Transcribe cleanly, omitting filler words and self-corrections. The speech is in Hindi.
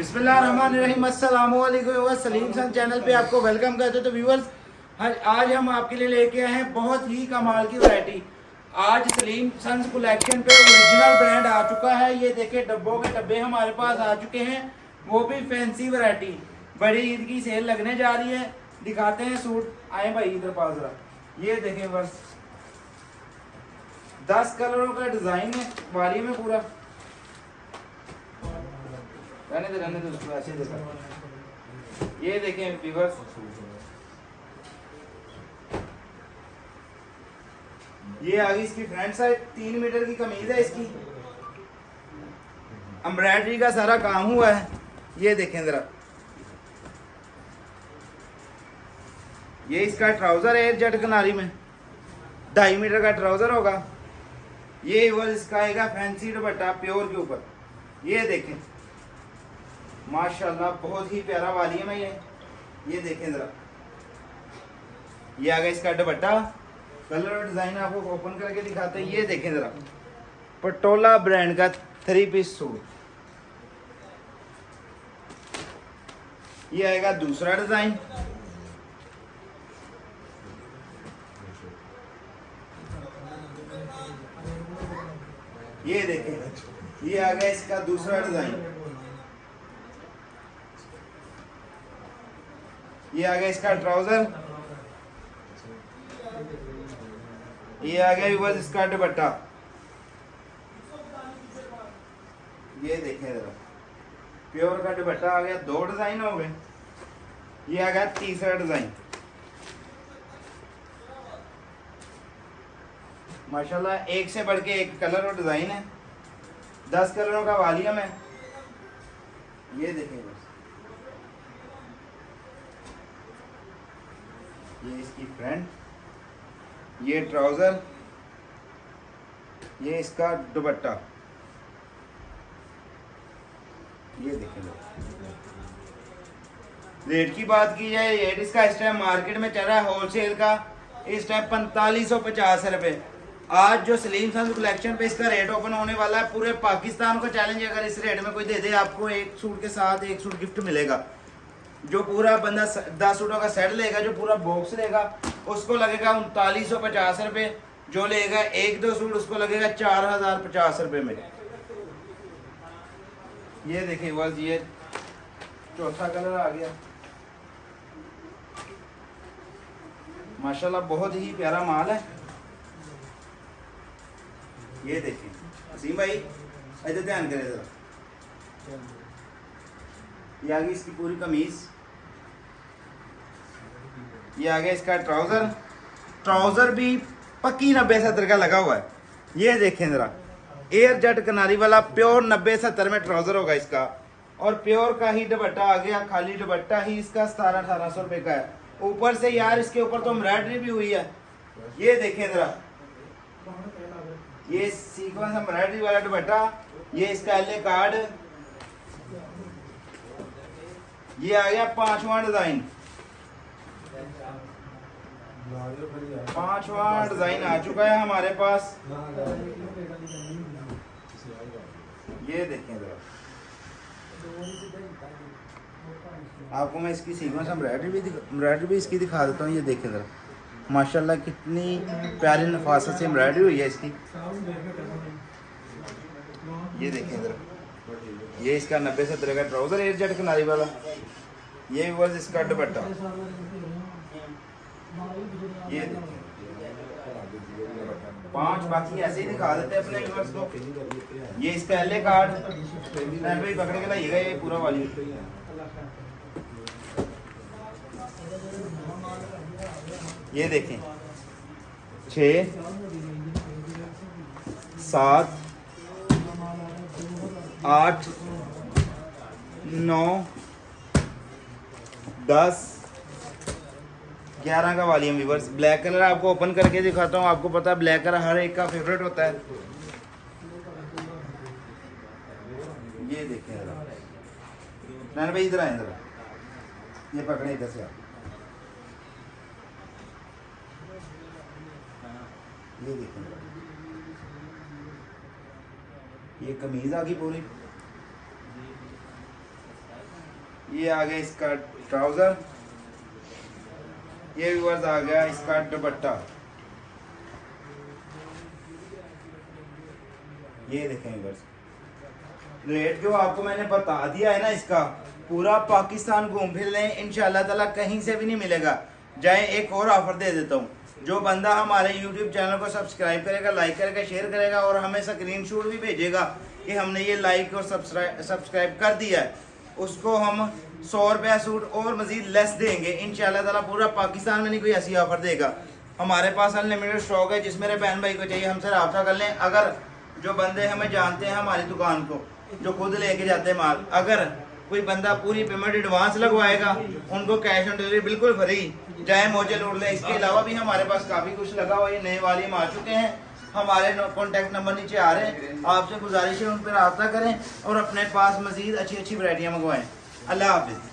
बिस्मिल्लाहिर्रहमानिर्रहीम अस्सलाम वालेकुम। सलीम सन चैनल पे आपको वेलकम करते हैं। तो व्यूअर्स, आज हम आपके लिए लेके आए हैं बहुत ही कमाल की वैरायटी। आज सलीम सन कलेक्शन पे ओरिजिनल ब्रांड आ चुका है। ये देखिए डब्बों के डब्बे हमारे पास आ चुके हैं, वो भी फैंसी वैरायटी। बड़ी ईद की सेल लगने जा रही है, दिखाते हैं सूट। आए भाई इधर पास जरा। ये देखें बस 10 कलरों का डिजाइन है वाली में पूरा। रहने दे उसको ऐसे देखा। ये देखें व्यूअर्स, ये आ गई इसकी फ्रंट साइड। 3 मीटर की कमीज है इसकी, एम्ब्रॉयडरी का सारा काम हुआ है। ये देखें जरा, ये इसका ट्राउजर है जट किनारी में, 2.5 मीटर का ट्राउजर होगा। ये व्यूअर्स इसका आएगा फैंसी दुपट्टा प्योर के ऊपर। ये देखें माशाल्लाह बहुत ही प्यारा वाली में ये देखें जरा। ये आ गया इसका दुपट्टा। कलर और डिजाइन आपको ओपन करके दिखाते हैं। ये देखें जरा, पटोला ब्रांड का 3 पीस सूट। ये आएगा दूसरा डिजाइन। ये देखें, ये आ गया इसका दूसरा डिजाइन। ये आ गया इसका ट्राउजर। ये आ गया व्यूअर्स इसका दुपट्टा। ये देखें जरा, प्योर का दुपट्टा आ गया। 2 डिजाइन हो गए। ये आ गया तीसरा डिजाइन। माशाल्लाह एक से बढ़ के एक कलर और डिजाइन है। 10 कलरों का वॉल्यूम है। ये देखें बस, ये इसकी फ्रंट, ये ट्राउजर, ये इसका दुपट्टा। ये देखें लो। रेट की बात की जाए, रेट इसका इस टाइम मार्केट में चल रहा है होलसेल का इस टाइम 4550 रुपये। आज जो सलीम सन कलेक्शन पे इसका रेट ओपन होने वाला है, पूरे पाकिस्तान को चैलेंज है। अगर इस रेट में कोई दे दे, आपको एक सूट के साथ एक सूट गिफ्ट मिलेगा। जो पूरा बंदा 10 सूटों का सेट लेगा, जो पूरा बॉक्स लेगा, उसको लगेगा 3950 रुपये। जो लेगा 1-2 सूट, उसको लगेगा 4050 रुपये में। ये देखिए बस, ये चौथा कलर आ गया। माशाल्लाह बहुत ही प्यारा माल है। ये देखिए असीम भाई, इधर ध्यान करें जरा। ये आ गई इसकी पूरी कमीज। ये आ गया इसका ट्राउजर। ट्राउजर भी पक्की 90-70 का लगा हुआ है। ये देखें जरा, एयर जट किनारी वाला प्योर 90-70 में ट्राउजर होगा इसका। और प्योर का ही दुपट्टा आ गया। खाली दुपट्टा ही इसका 1700-1800 रुपये का है। ऊपर से यार इसके ऊपर तो एम्ब्रॉयडरी भी हुई है। ये देखें जरा, ये सीक्वेंस एम्ब्रॉयडरी वाला दुपट्टा। ये इसका एल कार्ड। ये आ गया 5वां डिजाइन। 5वां डिजाइन आ चुका है हमारे पास। ये देखें जरा, आपको मैं इसकी सीक्वेंस एम्ब्रॉयडरी भी इसकी दिखा देता हूँ। ये देखें जरा, माशाल्लाह कितनी प्यारी नफासत से एम्ब्रॉयडरी हुई है इसकी। ये देखें जरा, ये इसका 90-70 का ट्राउजर एयर जट किनारी वाला। ये वर्ज इसका दुपट्टा। ये देखें 5 बाकी ऐसे ही दिखा देते हैं अपने व्यूअर्स को। ये इसका एल कार्ड भाई पकड़ के लाइएगा। ये पूरा वाली ये देखें 6, 7, 8, 9, 10, 11 का वॉल्यूम व्यूअर्स। ब्लैक कलर आपको ओपन करके दिखाता हूँ। आपको पता है ब्लैक कलर हर एक का फेवरेट होता है। ये देखें नैन भाई, इधर आए जरा, ये पकड़े इधर से आप। ये देखें, ये कमीज आ गई पूरी। ये आ गया इसका ट्राउज़र, ये व्यूअर्स आ गया इसका दुपट्टा। ये देखें व्यूअर्स, रेट जो आपको मैंने बता दिया है ना, इसका पूरा पाकिस्तान घूम फिर लें, इंशाल्लाह ताला कहीं से भी नहीं मिलेगा। जाए एक और ऑफर दे देता हूँ, जो बंदा हमारे YouTube चैनल को सब्सक्राइब करेगा, लाइक करेगा, शेयर करेगा और हमें स्क्रीनशॉट भी भेजेगा कि हमने ये लाइक और सब्सक्राइब कर दिया है, उसको हम 100 रुपया सूट और मज़ीद लेस देंगे इंशाल्लाह ताला। पूरा पाकिस्तान में नहीं कोई ऐसी ऑफर देगा। हमारे पास अनलिमिटेड स्टॉक है, जिस मेरे बहन भाई को चाहिए हमसे रब्ता कर लें। अगर जो बंदे हमें जानते हैं हमारी दुकान को, जो खुद लेके जाते हैं माल, अगर कोई बंदा पूरी पेमेंट एडवांस लगवाएगा, उनको कैश ऑन डिलीवरी बिल्कुल फ्री, चाहे मौजे लूट लें। इसके अलावा भी हमारे पास काफ़ी कुछ लगा हुआ, ये नए वालीम आ चुके हैं। हमारे कॉन्टैक्ट नंबर नीचे आ रहे हैं, आपसे गुजारिश है उन पर रब्ता करें और अपने पास मज़ीद अच्छी अच्छी वैरायटियाँ मंगवाएँ। अल्लाह हाफिज़।